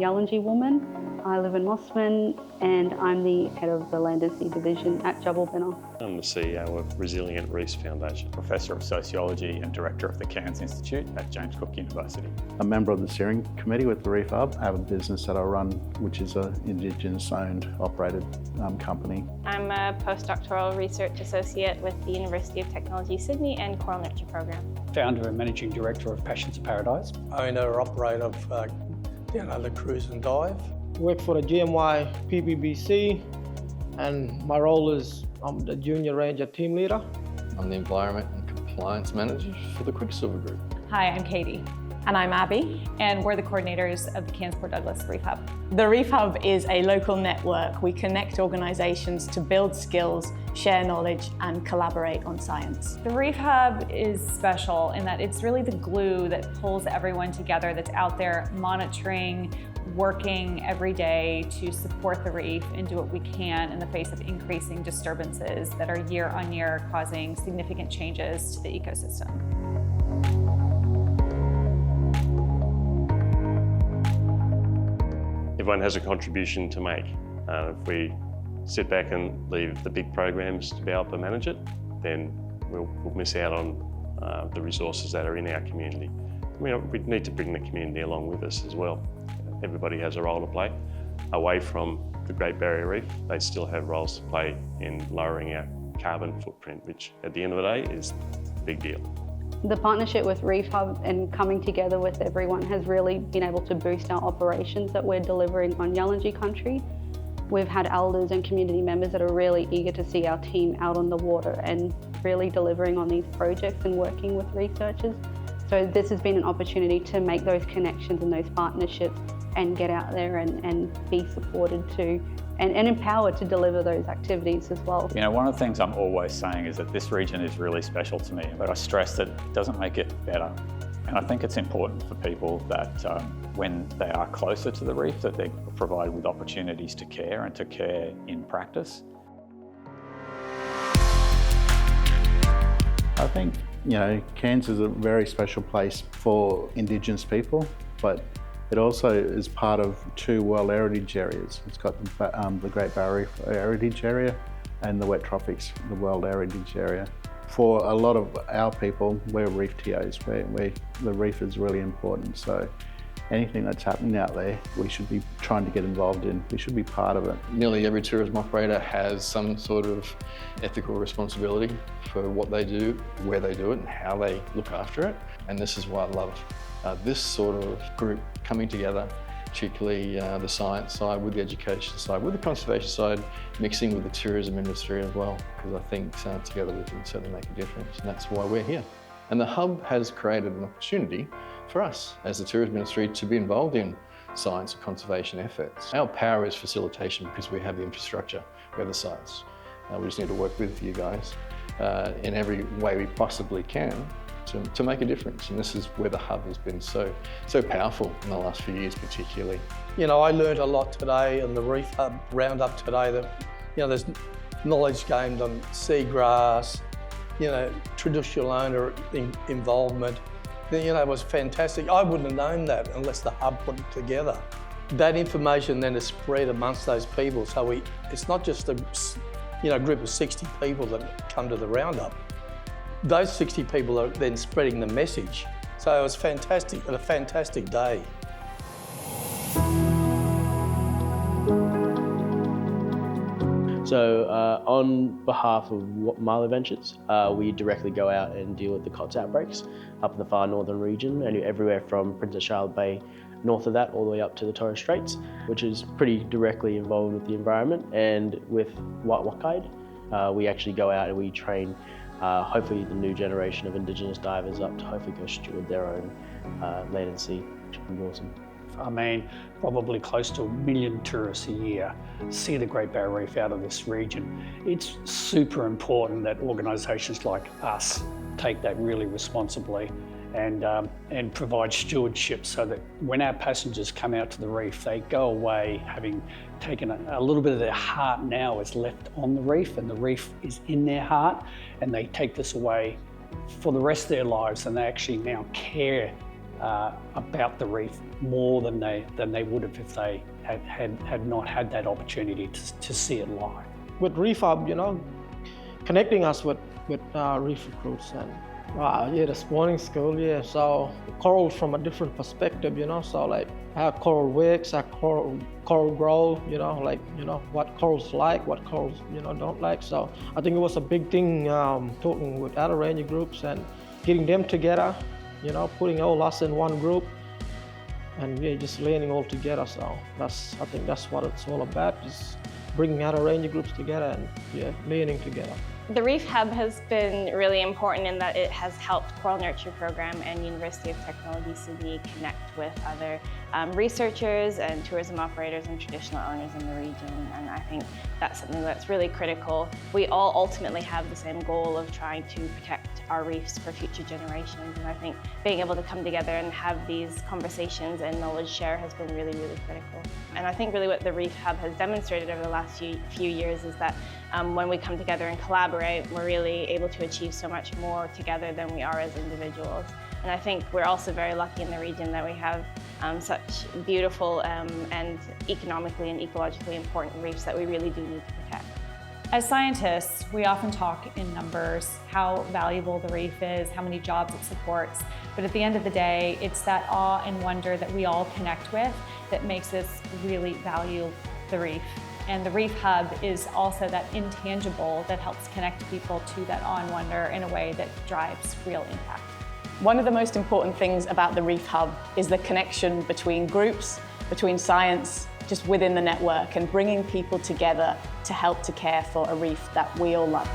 Yallinji woman. I live in Mossman and I'm the head of the Land and Sea Division at Jubbulbinna. I'm the CEO of Resilient Reefs Foundation. Professor of Sociology and Director of the Cairns Institute at James Cook University. A member of the steering committee with the Reef Hub. I have a business that I run, which is an Indigenous-owned, operated company. I'm a postdoctoral research associate with the University of Technology Sydney and Coral Nurture Program. Founder and Managing Director of Passions of Paradise. Owner, operator of Down Under Cruise and Dive. Work for the GMY PBBC, and my role is I'm the Junior Ranger Team Leader. I'm the Environment and Compliance Manager for the Quicksilver Group. Hi, I'm Katie. And I'm Abby. And we're the coordinators of the Cairns-Port Douglas Reef Hub. The Reef Hub is a local network. We connect organisations to build skills, share knowledge and collaborate on science. The Reef Hub is special in that it's really the glue that pulls everyone together that's out there monitoring, working every day to support the reef and do what we can in the face of increasing disturbances that are year on year causing significant changes to the ecosystem. Everyone has a contribution to make. If we sit back and leave the big programs to be able to manage it, then we'll miss out on the resources that are in our community. We need to bring the community along with us as well. Everybody has a role to play. Away from the Great Barrier Reef, they still have roles to play in lowering our carbon footprint, which at the end of the day is a big deal. The partnership with Reef Hub and coming together with everyone has really been able to boost our operations that we're delivering on Yallinji country. We've had elders and community members that are really eager to see our team out on the water and really delivering on these projects and working with researchers. So this has been an opportunity to make those connections and those partnerships and get out there and be supported to and empowered to deliver those activities as well. You know, one of the things I'm always saying is that this region is really special to me, but I stress that it doesn't make it better. And I think it's important for people that when they are closer to the reef, that they're provided with opportunities to care and to care in practice. I think, you know, Cairns is a very special place for Indigenous people, but it also is part of 2 World Heritage Areas. It's got the Great Barrier Reef Heritage Area and the Wet Tropics, the World Heritage Area. For a lot of our people, we're reef TOs. The reef is really important. So anything that's happening out there, we should be trying to get involved in. We should be part of it. Nearly every tourism operator has some sort of ethical responsibility for what they do, where they do it, and how they look after it. And this is why I love this sort of group coming together, particularly the science side with the education side, with the conservation side, mixing with the tourism industry as well, because I think together we can certainly make a difference, and that's why we're here. And the Hub has created an opportunity for us as the tourism industry to be involved in science and conservation efforts. Our power is facilitation because we have the infrastructure, we have the science. We just need to work with you guys in every way we possibly can to make a difference, and this is where the Hub has been so powerful in the last few years particularly. You know, I learned a lot today on the Reef Hub roundup today that, you know, there's knowledge gained on seagrass, you know, traditional owner involvement. You know, it was fantastic. I wouldn't have known that unless the Hub put it together. That information then is spread amongst those people, so it's not just a group of 60 people that come to the roundup. Those 60 people are then spreading the message. So it was fantastic, and a fantastic day. So on behalf of Milo Ventures, we directly go out and deal with the COTS outbreaks up in the far northern region and everywhere from Princess Charlotte Bay north of that all the way up to the Torres Straits, which is pretty directly involved with the environment. And with White Wackide, we actually go out and we train hopefully the new generation of Indigenous divers up to hopefully go steward their own land and sea, which would be awesome. I mean, probably close to 1 million tourists a year see the Great Barrier Reef out of this region. It's super important that organisations like us take that really responsibly and provide stewardship so that when our passengers come out to the reef, they go away having taken a little bit of their heart now is left on the reef, and the reef is in their heart, and they take this away for the rest of their lives, and they actually now care about the reef more than they would have if they had not had that opportunity to see it live. With Reef Hub, you know, connecting us with reef recruits and yeah, the spawning school, yeah. So coral from a different perspective, you know. So like how coral works, how coral grow, you know, like, you know, what corals like, what corals, you know, don't like. So I think it was a big thing talking with other ranger groups and getting them together, you know, putting all us in one group and yeah, just learning all together. So I think that's what it's all about, just bringing other ranger groups together and yeah, learning together. The Reef Hub has been really important in that it has helped Coral Nurture Program and University of Technology Sydney connect with other researchers and tourism operators and traditional owners in the region, and I think that's something that's really critical. We all ultimately have the same goal of trying to protect our reefs for future generations, and I think being able to come together and have these conversations and knowledge share has been really, really critical. And I think really what the Reef Hub has demonstrated over the last few years is that when we come together and collaborate, we're really able to achieve so much more together than we are as individuals. And I think we're also very lucky in the region that we have such beautiful and economically and ecologically important reefs that we really do need to protect. As scientists, we often talk in numbers, how valuable the reef is, how many jobs it supports, but at the end of the day, it's that awe and wonder that we all connect with that makes us really value the reef. And the Reef Hub is also that intangible that helps connect people to that awe and wonder in a way that drives real impact. One of the most important things about the Reef Hub is the connection between groups, between science, just within the network, and bringing people together to help to care for a reef that we all love.